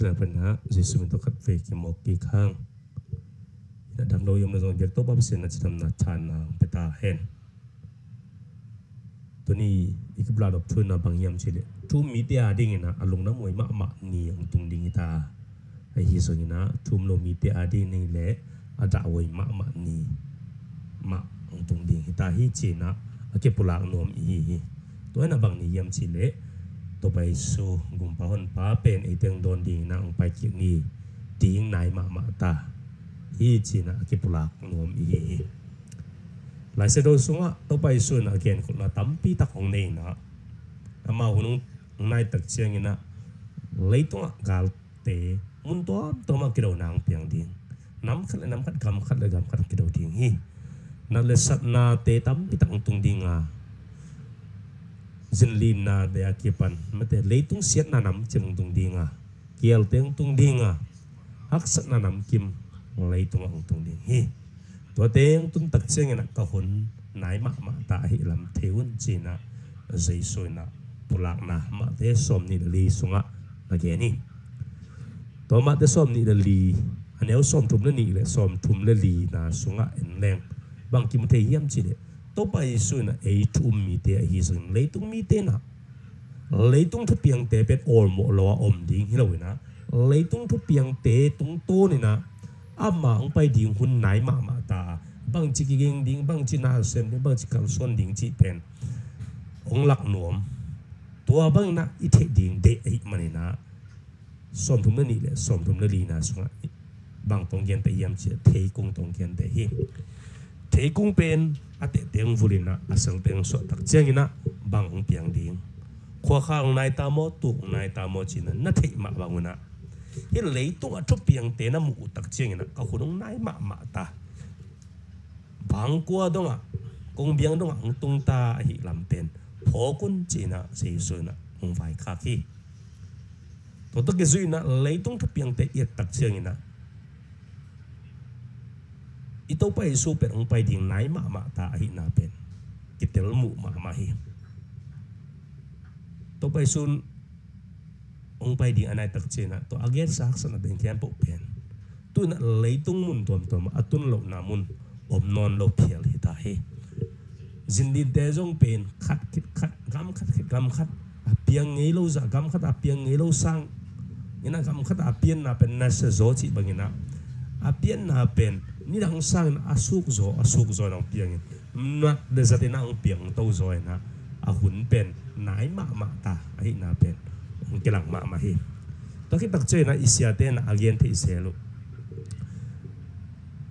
sila pena Yesus minta kat fe ki mo ki khang ina dam lo yom na zong jek to ba sen na cham na chan na peta hen to ni ikbla dok thun na bang yam chile tu mi te ading ina alung na moi ma ni ang tung ding ita ai hi so ina tum lo mi te ading ni le ada oi ma ni ma ang tung ding ita hi china ake pulak nom hi to na bang ni yam chile to bai su gum pa hon pa pen e teng don ding na ang pai ki ni ting nai ma ta hi china ake pulak nom hi lai se do sunga to bai su na again ko na tampi tak hong nei na ama hunung nai tak chiang ina leitung gal te mun to ma kilo nang piang ding nam khat gam khat kilo ding hi na le sat na te tampi tak tung ding a zinlin na de akipan mate leitung siat na nam cheng tung ding a kiel teng tung ding a hak sat na nam kim leitung ang tung ding hi to teng tun tak cheng ina ka hun nai ma ta hi lam theun china zai soina pulak na ma te som ni li sunga again ni to ma te som ni li aneu som tum ni le som tum le li na sunga en leng bang kim the hiam chi le to pai suina e tum mi te hi sun leitung mi te na leitung thu piang te pet ol mo lo om ding hi lo na leitung thu piang te tung to ni na ama ang pai ding hun nai ma ta bang chi ki ging ding bang chi na sem bang chi kal son ding chi pen ong lak nom tua bang na i the ding de ai manina som thum ni le som thum le li na sunga bang tong gen te yam chi thei kung tong gen te hi thei kung pen ate teng vulina asang teng so tak chengina bang ong piang ding khwa khang nai ta mo tu nai ta mo chi na thei ma banguna hi leitung a thu piang te na mu tak chengina ka khunung nai ma ta bang kwa donga kong biang donga ang tung ta hi lam pen phokun china sei suina ong vai kha ki to to ke zuina leitung thu piang te yet tak chengina ito pa super ong pai ding nai ma ta hi na pen kitel mu ma hi to pa sun ong pai ding anai tak chena to again sak sana den kian po pen tu na leitung mun tom atun lo na mun om non lo phial hi ta hi zindi de jong pen khat gam khat apiang ngei lo za gam khat apiang ngei lo sang ina gam khat apian na pen na se zo chi bangina apian na pen ni dang sang asuk zo nang piang na de zate na ang piang to zo na a hun pen nai ma ta ai na pen ong kelang ma hi to ki tak che na isia te na again the iselo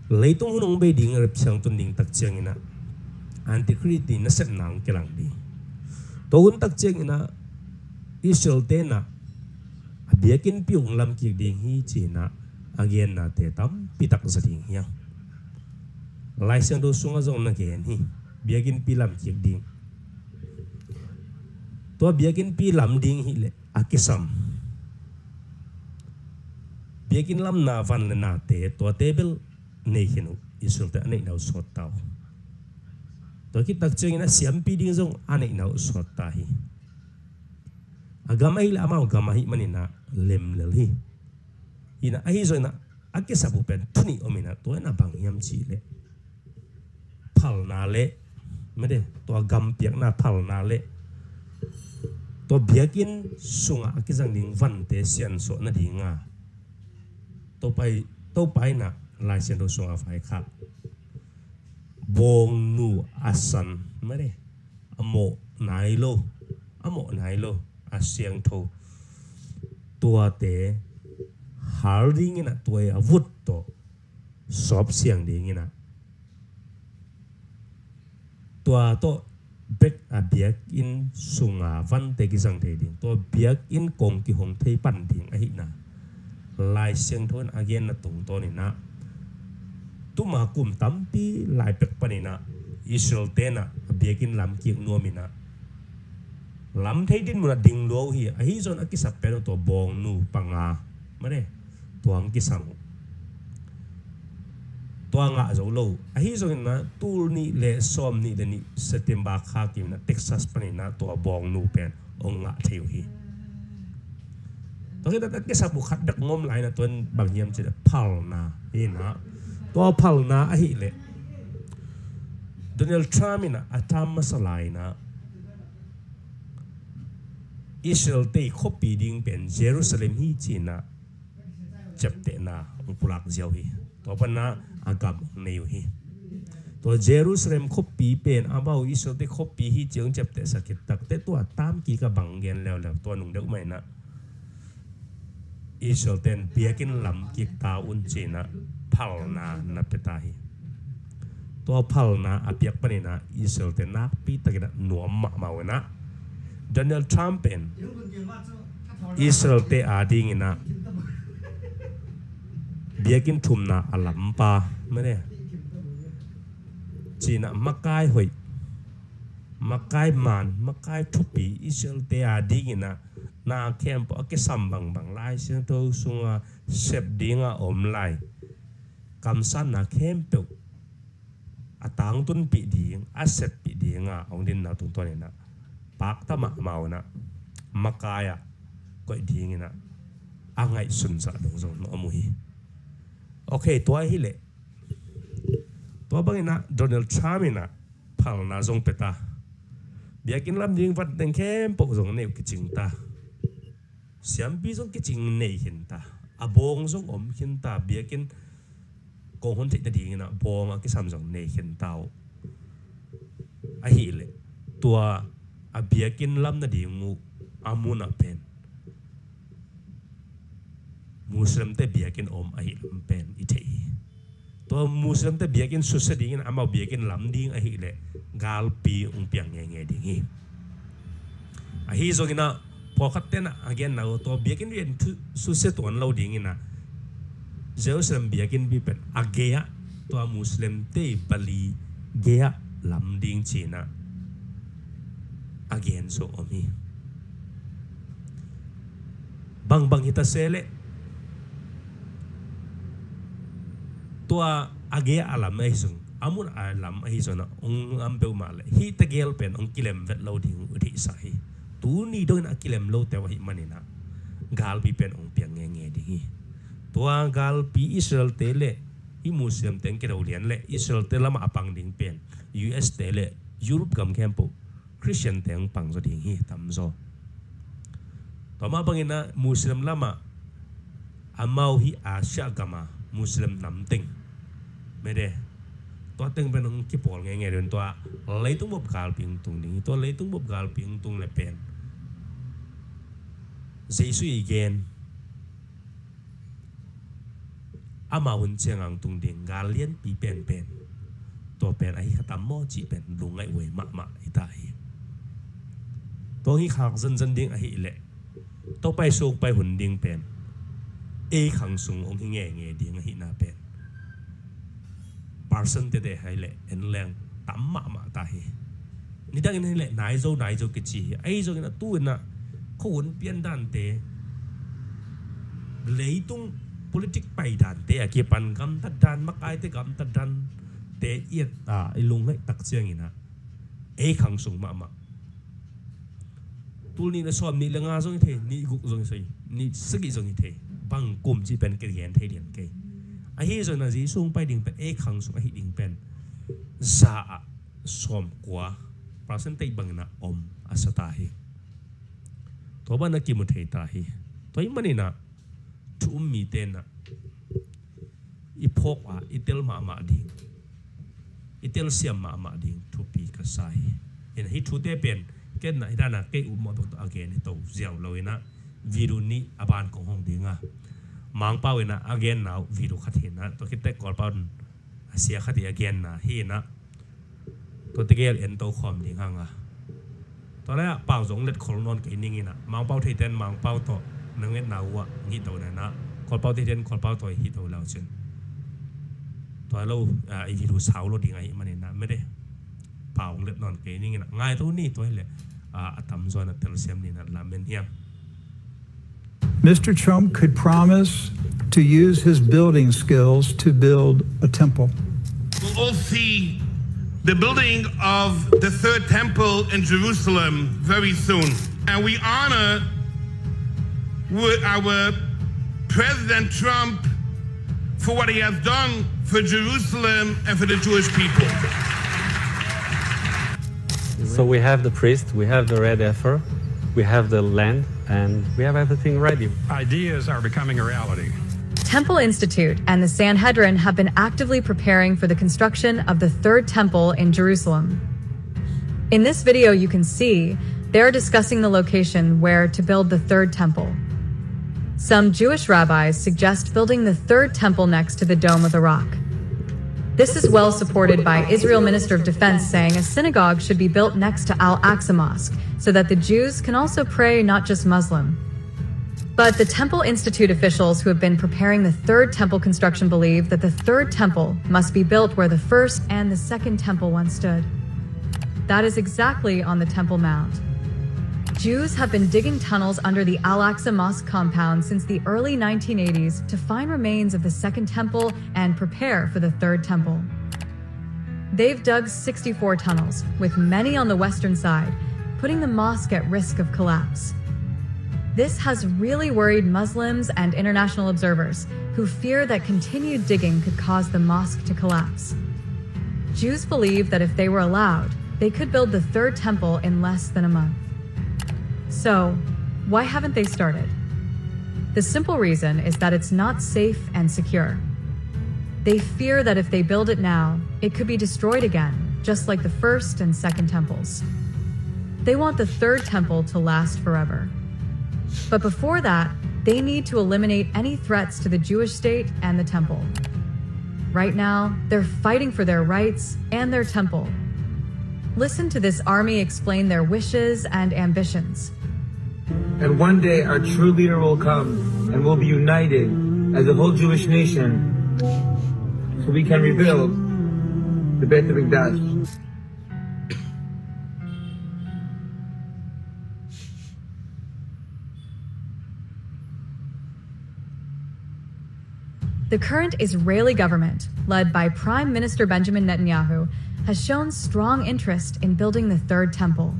leitung hunong be ding rep sang tun ding tak cheng ina antikriti na set nang kelang di to hun tak cheng ina isel te na abiakin piung lam ki ding hi china again na te tam pitak zading hiang laisang do sunga zong na gen hi biagin pilam ki ding to biagin pilam ding hi le akisam biagin lam na van na te to table nei hinu isul ta nei nau sot tau to ki tak cheng na siam pi ding zong anei nau sot ta hi agamai la ma agamai manina lem le hi ina ai zo na akisabu pen tuni omina to na bang yam chi le phal na le mede to gam piak na phal na le to biakin sunga akizang ding van te sian so na dinga to pai na lai sian do sunga fai kha bong nu asan mede amo nai lo asyang tho tua te harding ina toy avut to sop siang ding ina tua to bek abiak in sunga van te ki sang te ding to biak in kong ki hong thei pan ding a hi na lai siang thon again na tung to ni na tu ma kum tampi lai pek panina israel te na abiak in lam ki no mina lam thei din muna ding lo hi a hi zon akisap pero to bong nu panga mare tuang ki sang tuanga zo lo a hi zo na tul ni le som ni de ni september kha ki na texas pani na to bong nu pen ong nga theu hi ตัวที่ตัดก็สับบุคัดดักงมไหลนะตัวบางเยี่ยมจะพัลนานี่นะตัวพัลนาไอ้เละโดนัลด์ทรัมป์นะอาทำมาสลายนะอิสราเอลที่คบปีดิ่งเป็นเยรูซาเล็มที่จีน่ะจับเตนะองค์พระเจ้าฮีตัวพันนะอากาศในอยู่ฮีตัวเยรูซาเล็มคบปีเป็นอาบ่าวอิสราเอลที่คบปีที่จึงจับเตสักกิตักแต่ตัวตามกี่กับบังเงินแล้วตัวหนุ่มเด็กใหม่นะอิสราเอลเต็นเบียกินลำกิตาอุนจีน่ะพัลนานับเป็นตาฮีตัวพัลนาอาเปียกปนินะอิสราเอลเต็นนักปีตะกินะหนวมมาเวนะโดนัลด์ทรัมป์เป็นอิสราเอลเตอาดิงินะเบียกินทุมนะอลัมปาไม่ได้จีน่ะมักไก่หอยมักไก่มันมักไก่ทุปีอิสราเอลเตอาดิงินะนาเข้มปะก็สัมบังไล่เสียงตัวสุงาเสพดิ่งอมไล่คำสั่งนาเข้มเปล่าอาตังตุนปีดิ่งอาเสพปีดิ่งองดินนาตุนตัวนี้นะปากตะมะเมานะมักไก่ก็ดิ่งนะอ่างไงสุนทรดงจงนอมุยโอเคตัวฮิเล่ตัวบางนะโดนัลด์ทรัมป์นะพังนาจงเปตาเบียกินลำดิ่งวัดเดงเข้มปกจงเนี่ยกิจงตาเสียมปีจงกิจงเนี่ยเห็นตาอบงจงอมเห็นตาเบียกินกงคนที่จะดิ่งนะบงกิสามจงเนี่ยเห็นตาฮิเล่ตัวอาเบียกินลำนาดิ่งมูอามุนับเป็นมุสลิมเตเบียกินอมไอลำเป็นอิเทตัวมุสลิมเตเบียกินสุดดิ่งนะอามาเบียกินลำดิ่งไอเล่กาลปีองเปียงเงี้ยดิ่งไอฮิโซกินะพอคัดเต้นอ่ะเงี้ยนะตัวเบียกินเรียนสุดตัวเราดิ่งนะเยรูซาเล็มเบียกินบีเป็นอาเกียตัวมุสลิมเตบาลีเกียลำดิ่งจีน่ะagain so omi bang hita sele tua age alam ai sung amun alam ai sona ong ambe male hi tagel pen ong kilem vet loading uthi sai tu ni don akilem lo te wa hi manina gal bi pen ong piang nge dingi tua gal pi Israel tele i muslim ten ke rolian le Israel te lama apang ding pen US tele Europe gam campo Christian แต่งปังจะดิ่งฮีทำโซต่อมาบางทีนะมุสลิมละมาอามาฮีอาเซียกามามุสลิมนำติงไม่ได้ตัวติงเป็นองค์ที่ปอลง่ายๆเดินตัวเลยต้องบบกาลพิงตุงนี้ตัวเลยต้องบบกาลพิงตุงเลยเป็นเสียสุยเกนอามาหุ่นเชียงอังตุงดิ่งกาเลียนปีเป็นตัวเป็นไอ้ขัดตามโมจีเป็นลุงไอ้เวมะไอ้ตายตัวที่ขังซันดิ่งไอ้เละตัวไปสูงไปหุ่นดิ่งเป็นไอ้ขังสูงองค์ที่แง่ดิ่งไอ้น่าเป็นปาร์ซันเตเดให้เละเอ็นแรงตั้มมะตายนี่ดังนั้นเละนายโจกิจีไอ้โจกินะตู้น่ะเขาหุ่นเปลี่ยนด้านเตะเลยตุ้ง politic ไปด้านเตะเกี่ยปันกำตัดด้านมักไอเตะกำตัดด้านเตะเอียดไอ้ลุงให้ตักเสียงอีนะไอ้ขังสูงมะตัวนี้นะสอบนี่เรื่องอะไรส่งเทนี่กุส่งใส่นี่สกิส่งเทบางกลุ่มที่เป็นกระเรียนเทเรียนเกย์ไอ้เรื่องนั้นที่ส่งไปดิ่งเป็นไอ้ขังสูงไอ้ดิ่งเป็นซาสอมกว่าเพราะฉะนั้นบางนะอมอาสตาฮีตัวบ้านนักกิมุเทตาฮีตัวนี้มันนี่นะทุ่มมีเตนะอีพกอีเตลมาดิ่งอิตาลีเซียมมาดิ่งทุปีกษัยเห็นฮิตทุเตเป็นเกณฑ์ไหนด้านนักเกย์อุโมงค์ตัวเกณฑ์นี่ตัวเจ้าเลยนะวิรุณีอบานของห้องดิ่งมังเป้าเนะเกณฑ์น่าวิรุขัดเห็นนะตัวคิดแต่ก่อนเป้าเสียขัดเกณฑ์นะเห็นนะตัวเกณฑ์เอ็นตัวความดิ่งตอนแรกเป้าสงเล็ดคนนอนกินนี่นะมังเป้าที่เต้นมังเป้าตัวนั่งเล่นหนาวฮิตตัวนั้นนะคนเป้าที่เต้นคนเป้าตัวฮิตตัวแล้วเช่นตัวเราไอ้วิรุสาวเราดีไงมันเนี่ยนะไม่ได้เป่าเล็ดนอนเกยนี่ไงนะง่ายตัวนี้ตัวเลยทำส่วนเตลเซียมนี่นะลาเมนเฮียง Mr. Trump could promise to use his building skills to build a temple. We'll all see the building of the third temple in Jerusalem very soon. And we honor our President Trump for what he has done for Jerusalem and for the Jewish people. So we have the priest, we have the red heifer, we have the land, and we have everything ready. Ideas are becoming a reality. Temple Institute and the Sanhedrin have been actively preparing for the construction of the Third Temple in Jerusalem. In this video, you can see they're discussing the location where to build the Third Temple. Some Jewish rabbis suggest building the Third Temple next to the Dome of the Rock. This is well supported by Israel Minister of Defense saying a synagogue should be built next to Al-Aqsa Mosque so that the Jews can also pray, not just Muslim. But the Temple Institute officials who have been preparing the Third Temple construction believe that the Third Temple must be built where the First and the Second Temple once stood. That is exactly on the Temple Mount. Jews have been digging tunnels under the Al-Aqsa Mosque compound since the early 1980s to find remains of the Second Temple and prepare for the Third Temple. They've dug 64 tunnels, with many on the western side, putting the mosque at risk of collapse. This has really worried Muslims and international observers who fear that continued digging could cause the mosque to collapse. Jews believe that if they were allowed, they could build the Third Temple in less than a month. So, why haven't they started? The simple reason is that it's not safe and secure. They fear that if they build it now, it could be destroyed again, just like the First and Second Temples. They want the Third Temple to last forever. But before that, they need to eliminate any threats to the Jewish state and the temple. Right now, they're fighting for their rights and their temple. Listen to this army explain their wishes and ambitions. And one day our true leader will come and we'll be united as a whole Jewish nation so we can rebuild the Beit HaMikdash. The current Israeli government, led by Prime Minister Benjamin Netanyahu, has shown strong interest in building the Third Temple.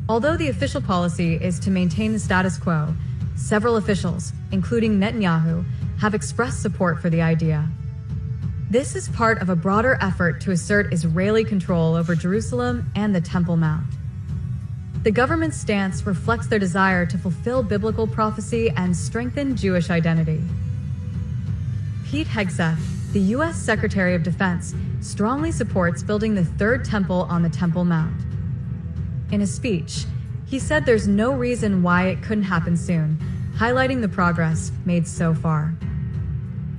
Although the official policy is to maintain the status quo, several officials, including Netanyahu, have expressed support for the idea. This is part of a broader effort to assert Israeli control over Jerusalem and the Temple Mount. The government's stance reflects their desire to fulfill biblical prophecy and strengthen Jewish identity. Pete Hegseth, the U.S. Secretary of Defense, strongly supports building the Third Temple on the Temple Mount. In a speech, he said there's no reason why it couldn't happen soon, highlighting the progress made so far.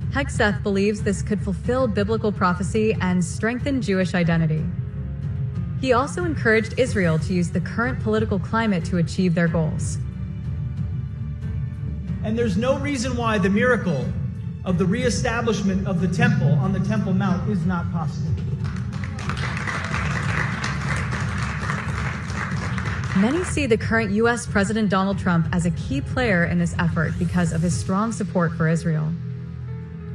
Hegseth believes this could fulfill biblical prophecy and strengthen Jewish identity. He also encouraged Israel to use the current political climate to achieve their goals. And there's no reason why the miracle of the reestablishment of the temple on the Temple Mount is not possible. Many see the current U.S. President Donald Trump as a key player in this effort because of his strong support for Israel.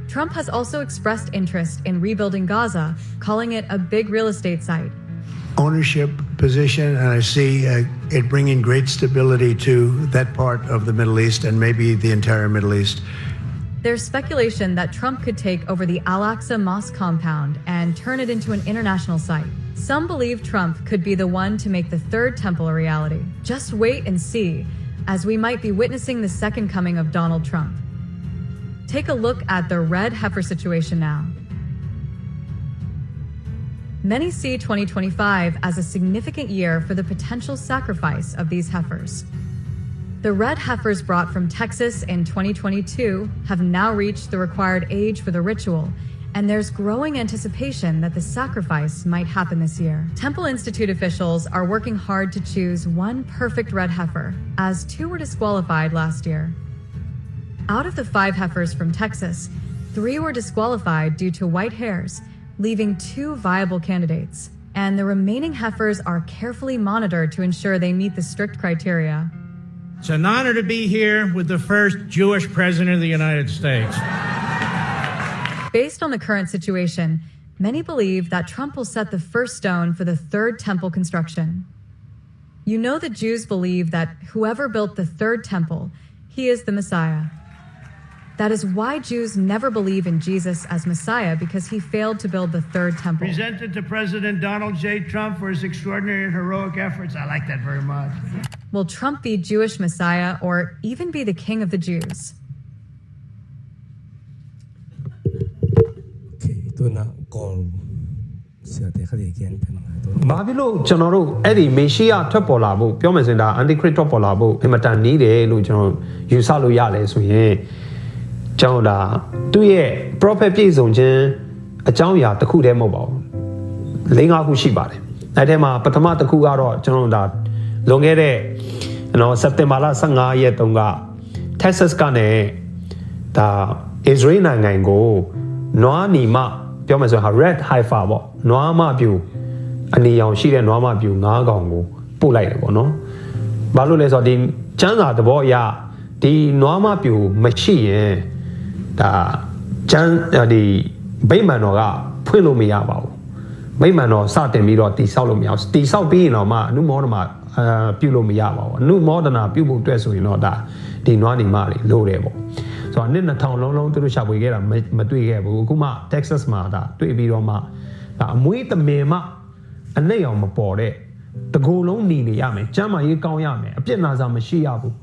Trump has also expressed interest in rebuilding Gaza, calling it a big real estate site. Ownership position, and I see it bringing great stability to that part of the Middle East and maybe the entire Middle East. There's speculation that Trump could take over the Al-Aqsa Mosque compound and turn it into an international site. Some believe Trump could be the one to make the Third Temple a reality. Just wait and see, as we might be witnessing the second coming of Donald Trump. Take a look at the red heifer situation now. Many see 2025 as a significant year for the potential sacrifice of these heifers. The red heifers brought from Texas in 2022 have now reached the required age for the ritual, and there's growing anticipation that the sacrifice might happen this year. Temple Institute officials are working hard to choose one perfect red heifer, as 2 were disqualified last year. Out of the 5 heifers from Texas, 3 were disqualified due to white hairs, leaving 2 viable candidates, and the remaining heifers are carefully monitored to ensure they meet the strict criteria. It's an honor to be here with the first Jewish president of the United States. Based on the current situation, many believe that Trump will set the first stone for the Third Temple construction. You know that Jews believe that whoever built the Third Temple, He is the Messiah. That is why Jews never believe in Jesus as Messiah because he failed to build the third temple. Presented to President Donald J. Trump for his extraordinary and heroic efforts. I like that very much. Will Trump be Jewish Messiah or even be the king of the Jews? Okay, ตัวน่ะกอลเสียแต่เขาเรียกแกนเป็นตัว ဘာဖြစ်လို့ကျွန်တော်တို့အဲ့ဒီမေရှိယထွက်ပေါ်လာဖို့ပြောမယ်ဆိုရင်ဒါ antichrist ထွက်ပေါ်လာဖို့အင်မတန်နီးတယ်လို့ကျွန်တော်ယူဆလို့ရလဲဆိုရင်ကျွန်တော်ဒါသူ့ရဲ့ prophet ပြည့်စုံခြင်းအကြောင်းအရာတစ်ခုတည်းမဟုတ်ပါဘူး၄-၅ခုရှိပါတယ်အဲ့ထဲမှာပထမတစ်ခုကတော့ကျွန်တော်ဒါလွန်ခဲ့တဲ့စက်တင်ဘာလ15ရက်တုန်းက Texas ကနေဒါ Israel နိုင်ငံကိုနွားနီမပြောမယ်ဆိုရင် red heifer ပေါ့နွားမပြူအနေရောင်ရှိတဲ့နွားမပြူ9កောင်ကိုပို့လိုက်တယ်ပေါ့နော်ဘာလို့လဲဆိုတော့ဒီကျမ်းစာသဘောအရဒီနွားမပြူမရှိရင်ဒါကျမ်းဒီဗိမာန်တော်ကဖွင့်လို့မရပါဘူးဗိမာန်တော်စတင်ပြီးတော့တိဆောက်လို့မရဘူးတိဆောက်ပြီးရင်တော့မှအနုမောဒနာပြုလို့မရပါဘူးအနုမောဒနာပြုဖို့အတွက်ဆိုရင်တော့ဒါဒီနွားနီမတွေလိုတယ်ပေါ့ဆိုတော့နှစ်2000လုံးသူတို့ရှာဖွေခဲ့တာမတွေ့ခဲ့ဘူးအခုမှ Texas မှာဒါတွေ့ပြီးတော့မှဒါအမွေးသမင်မှအနဲ့ရောင်မပေါ်တဲ့တကူလုံးหนีနေရမယ်ကျမ်းမာရေးကောင်းရမယ်အပြစ်နာစာမရှိရဘူး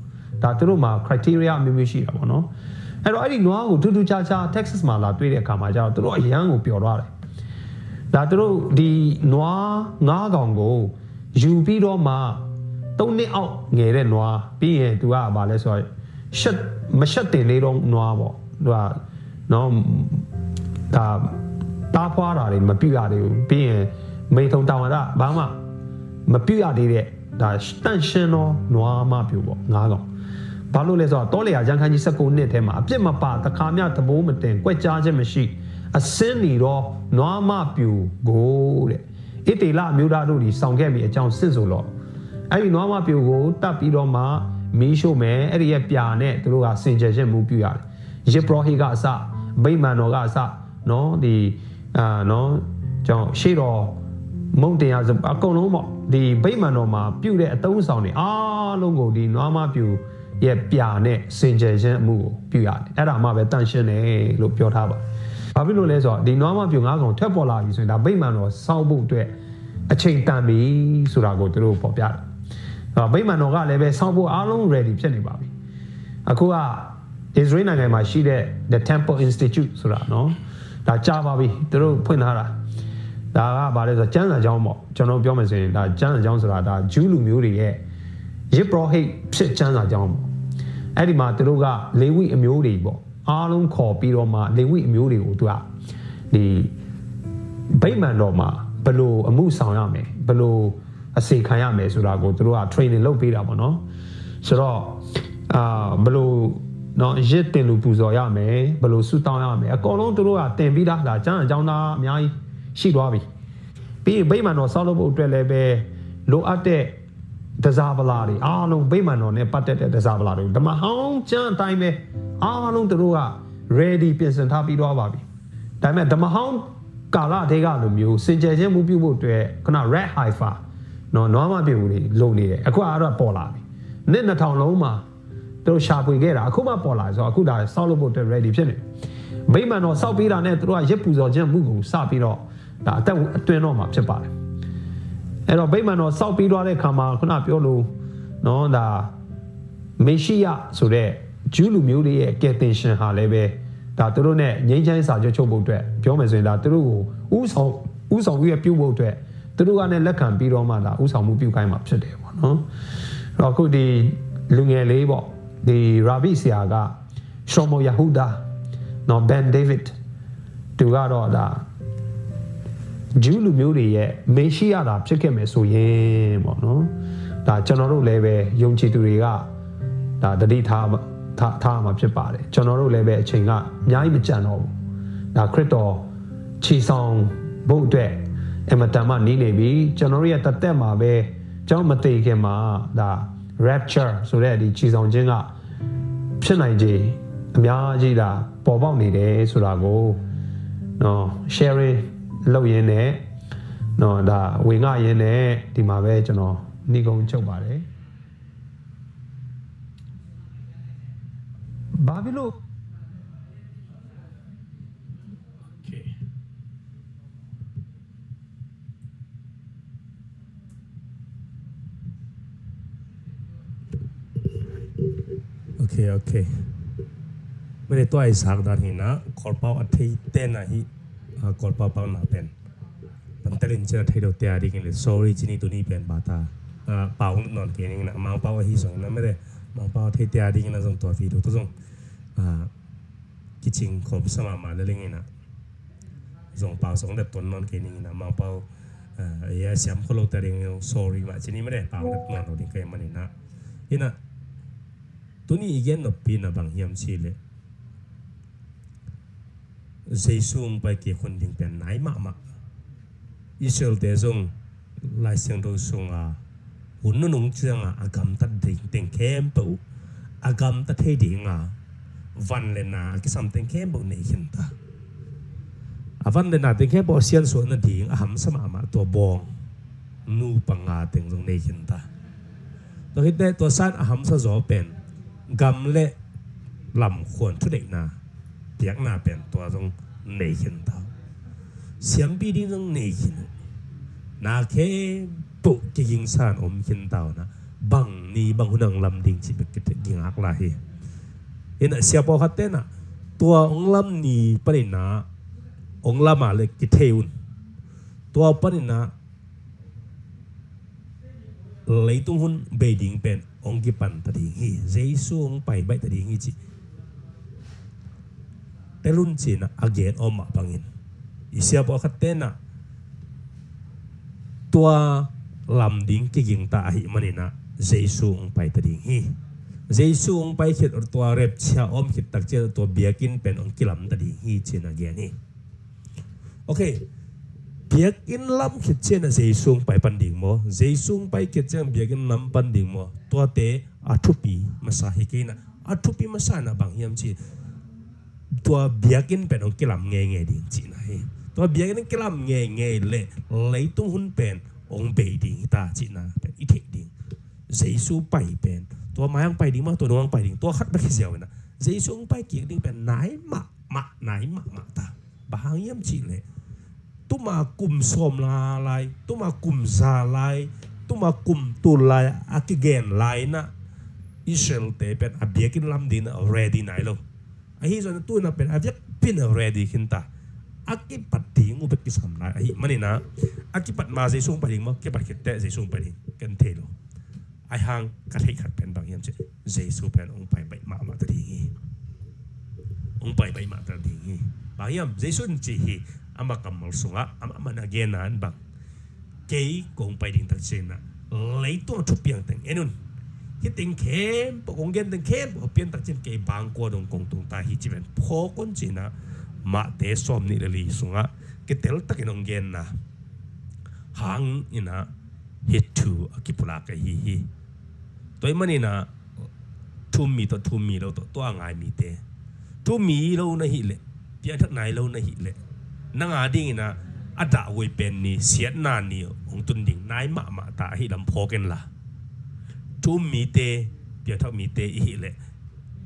ဒါသူတို့မှာ criteria မျိုးမျိုးရှိတာပေါ့နော်အဲ့တော့အဲ့ဒီနွားကိုထူးထူးခြားခြား Texas မှာလာတွေ့တဲ့အခါမှာကျတော့သူတို့အရန်ကိုပျော်သွားတယ်ဒါသူတို့ဒီနွား9កောင်ကိုယူပြီးတော့မှ3နှစ်အောက်ငယ်တဲ့နွားပြီးရင်သူကဘာလဲဆိုတော့မရှက်တင်လေးတော့နွားပေါ့သူကနော်ဒါတားဖွားတာတွေမပြည့်ရသေးဘူးပြီးရင်မိထုံတောင်ရတာဘာမှမပြည့်ရသေးတဲ့ဒါတန့်ရှင်းသောနွားမပြူပေါ့9កောင်ဘာလို့လဲဆိုတော့တောလျာရန်ခန်းကြီး19နှစ်ထဲမှာအပြစ်မပါတခါမြသဘိုးမတင်ကွက်ကြားခြင်းမရှိအစင်းနေတော့နွားမပြူကိုတဲ့ဣတေလအမျိုးသားတို့ဒီဆောင်ခဲ့ပြီးအကြောင်းစစ်ဆိုတော့အဲ့ဒီနွားမပြူကိုတတ်ပြီးတော့မှမီးရှို့မယ်အဲ့ဒီရဲ့ပြာနဲ့သူတို့ကစင်ကြယ်ခြင်းမှုပြုရတယ်ယေဘရဟိကအစဗိမာန်တော်ကအစနော်ဒီနော်ကြောင့်ရှေ့တော်မုန်တရားအကုန်လုံးပေါ့ဒီဗိမာန်တော်မှာပြုတဲ့အသုံးဆောင်တွေအားလုံးကိုဒီနွားမပြူရဲ့ပြာနဲ့စင်ကြယ်ခြင်းအမှုကိုပြုရတယ်အဲ့ဒါမှပဲတန်ရှင်းတယ်လို့ပြောထားပါဘာဖြစ်လို့လဲဆိုတော့ဒီနွားမပြူ9កောင်ထွက်ပေါ်လာပြီဆိုရင်ဒါဗိမာန်တော်စောက်ဖို့အတွက်အချိန်တန်ပြီဆိုတာကိုသူတို့ပေါ်ပြတယ်ဗိမာန်တော်ကလည်းပဲစောက်ဖို့အားလုံး ready ဖြစ်နေပါပြီအခုက Israel နိုင်ငံမှာရှိတဲ့ The Temple Institute ဆိုတာနော်ဒါကြားပါပြီသူတို့ဖွင့်ထားတာဒါကဘာလဲဆိုတော့ကျမ်းစာကျောင်းပေါ့ကျွန်တော်ပြောမယ်ဆိုရင်ဒါကျမ်းစာကျောင်းဆိုတာဒါဂျူးလူမျိုးတွေရဲ့ယေဘရဟိဖြစ်ကျမ်းစာကျောင်းပေါ့အဲ့ဒီမှာသူတို့ကလေဝိအမျိုးတွေပေါ့အားလုံးခေါ်ပြီးတော့မှလေဝိအမျိုးတွေကိုသူကဒီဗိမာန်တော်မှာဘယ်လိုအမှုဆောင်ရမယ်ဘယ်လိုအစီခံရမယ်ဆိုတာကိုသူတို့က training လုပ်ပေးတာပေါ့နော်ဆိုတော့ဘယ်လိုနော်ရစ်တင်လူပူဇော်ရမယ်ဘယ်လိုဆုတောင်းရမယ်အကုန်လုံးသူတို့ကတင်ပြီးသားဒါကျမ်းအကြောင်းသားအများကြီးရှိသွားပြီပြီးဗိမာန်တော်ဆောက်လုပ်ဖို့အတွက်လည်းပဲလိုအပ်တဲ့ဒဇာဗလာတွေအားလုံးဗိမာန်တော်နဲ့ပတ်သက်တဲ့ဒဇာဗလာတွေဓမ္မဟောင်းကျမ်းအတိုင်းပဲအားလုံးသူတို့က ready ပြင်ဆင်ထားပြီးတော့ပါပြီဒါပေမဲ့ဓမ္မဟောင်းကာလတွေကလိုမျိုးစင်ကြယ်ခြင်းမှုပြုဖို့အတွက်ခုန red heifer နော်နွားမပြုတ်တွေလုံနေတယ်အခုကတော့ပေါ်လာပြီနှစ်2000လုံးမှာသူတို့ရှာဖွေခဲ့တာအခုမှပေါ်လာဆိုတော့အခုဒါဆောက်လုပ်ဖို့အတွက် ready ဖြစ်နေဗိမာန်တော်ဆောက်ပြီးတာနဲ့သူတို့ကရစ်ပူဇော်ခြင်းမှုကိုစပြီးတော့ဒါအသက်အတွင်းတော့မှာဖြစ်ပါတယ်အဲ့တော့ဗိမာန်တော်ဆောက်ပြီးသွားတဲ့ခါမှာခုနပြောလို့နော်ဒါမေရှိယဆိုတဲ့ဂျူးလူမျိုးတွေရဲ့ကယ်တင်ရှင်ဟာလည်းပဲဒါသူတို့နဲ့ငြိမ်းချမ်းစာချုပ်ချုပ်ဖို့အတွက်ပြောမယ်ဆိုရင်ဒါသူတို့ကိုဥဆောင်ပြီးပြုဖို့အတွက်သူတို့ကလည်းလက်ခံပြီးတော့မှဒါဥဆောင်မှုပြုခိုင်းမှာဖြစ်တယ်ပေါ့နော်အဲ့တော့အခုဒီလူငယ်လေးပေါ့ဒီရာဘီဆရာကရှောမိုယာဟူဒါနော်ဘန်ဒေးဗစ်သူကတော့ဒါဂျူးလူမျိုးတွေရဲ့မေရှိယတာဖြစ်ခဲ့မယ်ဆိုရင်ပေါ့နော်ဒါကျွန်တော်တို့လည်းပဲယုံကြည်သူတွေကဒါတတိထားမှာဖြစ်ပါတယ်ကျွန်တော်တို့လည်းပဲအချိန်ကအများကြီးမကြံတော့ဘူးဒါခရစ်တော်ခြေဆောင်ဖို့အတွက်အမတန်မှနီးနေပြီကျွန်တော်တို့ရဲ့တသက်မှာပဲကျွန်တော်မသိခင်မှာဒါ rapture ဆိုတဲ့ဒီခြေဆောင်ခြင်းကဖြစ်နိုင်ခြေအများကြီးဒါပေါ်ပေါက်နေတယ်ဆိုတာကိုနော် sharing လုပ်ရင်းနဲ့နော်ဒါဝင်ငှရင်းနဲ့ဒီမှာပဲကျွန်တော်နှီးကုန်းချုပ်ပါတယ် ဘာဖြစ်လို့ Okay. ไม่ได้ตัวไอ้สักดาหินะขอเป้าอัฐิเต้นนะฮิขอเป้าหนาเป็นปันเตลินเจอไทยเราเตียดิกันเลย sorry จีนี่ตัวนี้เป็นบาตาเป้านอนเกินนะมาเป้าฮิสงนะไม่ได้มาเป้าไทยเตียดิกันนะส่งตัวฟีดูตัวส่งกิจจริงขอบสมาเลยไงนะส่งเป้าส่งเด็ดตัวนอนเกินนะมาเป้าอย่าเสียมคนเราแต่เรื่อง sorry ว่าจีนี่ไม่ได้เป้าเด็ดนอนเราดิ้งเกินมันนี่นะฮินะตัวนี้อีกอย่างนบปีนะบางเฮียมชีเลยเจสูงไปเกี่ยวคนดิ้งเป็นไหนมาอิสราเอลเดซงลายเสียงตัวส่งหุ่นนุ่งเจียงอากำตัดดิ้งเต็งเข้มปูอากำตัดเทดิ้งวันเลน่ากิสัมเต็งเข้มปูในหินตาวันเลน่าเต็งเข้มปูเสียนส่วนนั้นดิ้งหำสมาตัวบองนูปังเต็งตรงในหินตาตัวที่ได้ตัวสั้นหำสะจอเป็นกำเละลำควรทุเด็กนาเปียกนาเป็นตัวตรงในหินตาเสียงปีดิ้งตรงในหินนาเข้มปุกยิงสานอมหินตานะบังนี่บังหุ่นลำดิ้งจิบกิจยิงอักลาเห็นเสียบอคัดเต้นตัวองลำนี่ปริณาองลำมาเลยกิเทอุนตัวปริณาเลยตุ้งหุ่นเบดิ้งเป็นองกิปันตะดิ้งฮีเจสูองไปใบตะดิ้งฮีจิแต่รุ่นจีนอาเกตอมมาบังอินอิเสียบอคัดเต้นตัวลำดิ้งกิยิงตาหิมันนี่นะเจสูองไปตะดิ้งฮีเจสูองไปคิดตัวเร็บเชียอมคิดตักเจอตัวเบียกินเป็นองกิลำตะดิ้งฮีจีนอาเกนี่โอเคเบียกินลำคิดเช่นเจสูงไปปันดิ่งโมเจสูงไปคิดเช่นเบียกินลำปันดิ่งโมตัวเตอัทุปีมาสาเหตุนะอัทุปีมาสานะบางยามจีตัวเบียกินเป็นองกิลำเงยดิ่งจีนะเฮตัวเบียกินกิลำเงยเลยตุ้งหุ่นเป็นองเบดิ่งตาจีนะเป็นอิเทดิ่งเจสูไปเป็นตัวไม้องไปดิ่งมาตัวน้องไปดิ่งตัวขัดไปเสียวนะเจสูงไปเกี่ยดิ่งเป็นไหนมาตาบางยามจีเลยตุมากลุ่มสมลายตุมากลุ่มซาลายตุมากลุ่มตุลายอากิเกนลายนะอิสราเอลเตเป็นอาเบียกินลำดินready ไหนล่ะไอ้ที่ส่วนตัวนั้นเป็นอาเบียกินready ขึ้นตาอากิปัดดิ่งอุปกิจสำนักไอ้มันนี่นะอากิปัดมาเจสูงไปดิ่งมั้งกิปัดคิดแต่เจสูงไปดิ่งกันเทโลไอ้ห่างกระเทยขัดเป็นบางอย่างเจสูเป็นองไปใบมาตะดิ่งองไปใบมาตะดิ่งบางอย่างเจสูนจีอามากัมมัลสุงอามานาเกนันบังเกย์กงไปดิ่งตักเชนะเลยตัวทุบเปียงแต่งเอ็นุนฮิติงเข้มปกงเกนแต่งเข้มปกเปียงตักเชนเกย์บางกว่าดงกงตุงตาฮิจิเป็นพอคนจีนะมาเตะซ้อมนี่เลยสุงเกเตลตักเกนงเกนนะหางอินะฮิตทูอากิปุลากะฮีตัวมันนี่นะทุ่มมีเราตัวง่ายมีเตทุ่มมีเรานะฮิเลเปียทักไหนเรานะฮิเลนังอาดิ่งนะอาดาเวเป็นนี่เสียนานนี่องตุนดิ่งนายมาตาให้ลำพอกันละทุ่มมีเตเปียทักมีเตอีเลย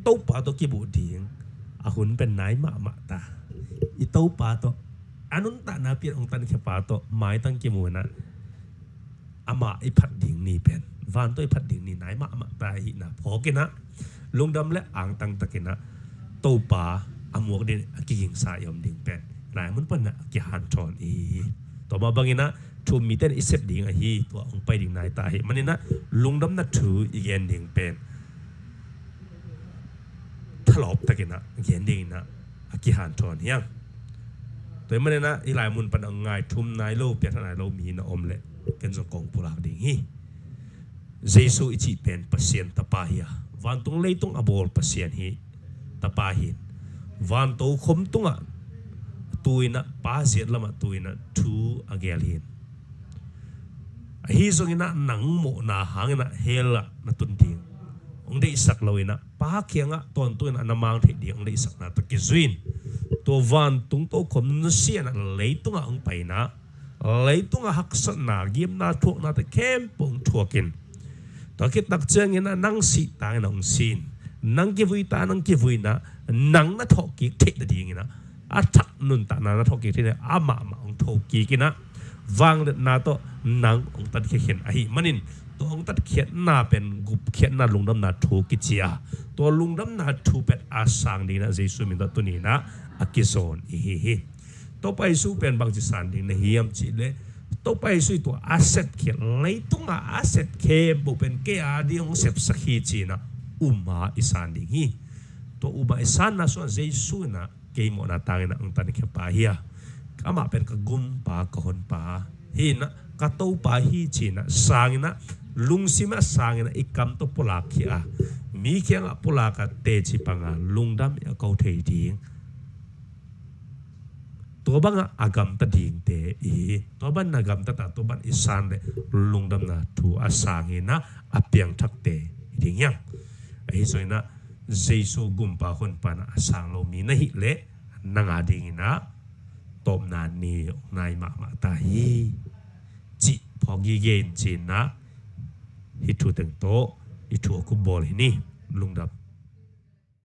ตู้ปลาตัวกิบุดิ่งอาหุ่นเป็นนายมาตาอีตู้ปลาตัวอันนั้นตานาเปียองตันแค่ปลาตัวไม้ตั้งกิมูนะอามาไอพัดดิ่งนี่เป็นวันตัวไอพัดดิ่งนี่นายมาตาหินะพอกันนะลงดำและอ่างตั้งตะกินะตู้ปลาอามวกเด่นกิยิงสายอมดิ่งเป็นนายมันเป็นนะกี่หันจอนต่อมาบางอย่างนะทูมีเต้นอิเซปดิ่งตัวองไปดิ่งนายตามันนี่นะลุงดำนัดถืออีกอย่างดิ่งเป็นทลบตะกินะอีกอย่างดิ่งนะกี่หันจอนยังตัวมันนี่นะอีหลายมุนเป็นง่ายทุ่มนายโลเปียทนายโลมีนะอมเละกันจะกองปุระดิ่งเจสูอิจิเป็นเปอร์เซ็นต์ตะปาฮีวันตรงเลยตรงอบอลเปอร์เซ็นต์ตะปาฮีวันโตคมตรงตุยนะป้าเสียละมาตุยนะทูอาเกลินฮีส่งนะหนังโมนาหางนะเฮละนะตุนดิงองได้สักเลยนะป้าเคียงะตอนตุยนะนำมังเทดีองได้สักนะตะกิจุนตัววันตุงโตคมนุเสียนะเลยตุงองไปนะเลยตุงหักษณะเยี่ยมนะทุกนะตะเข้มปงทัวกินตะกิดตักเจงนะนั่งสีตายน้องซีน nang ki vui ta nang ki vui na nang na thok ki the da ding na a thak nun ta na thok ki the ama ma ong thok ki ki na wang de na to nang ong tat khe khen a hi manin to ong tat khet na pen gup khet na lungdam na thu ki chia to lungdam na thu pet a sang ding na jesu min da tu ni na akizon hi to pai su pen bang chi san ding na hiam chi le to pai su to asset khe lei tunga asset khe bu pen ke a di ong sep sakhi chi na uma isan ding hi to uma isan na so jesu na ke mo na tang na ang tan khe pa hiya kama pen ka gum pa ka hon pa hi na ka to pa hi chi na sang na lungsima sang na ikam to pula khia mi khyang pula ka te chi panga lungdam ya ko thei ding to banga agam ta ding te to ban nagam ta to ban isan le lungdam na thu asang na apyang thak te ding yang ai soina jesu gumpa hon pa na asang lo mi na hi le nanga ding na tom na ni nai ma ta hi chi phogi gen chin na hi thu teng to i thu ku bol hi ni lungdam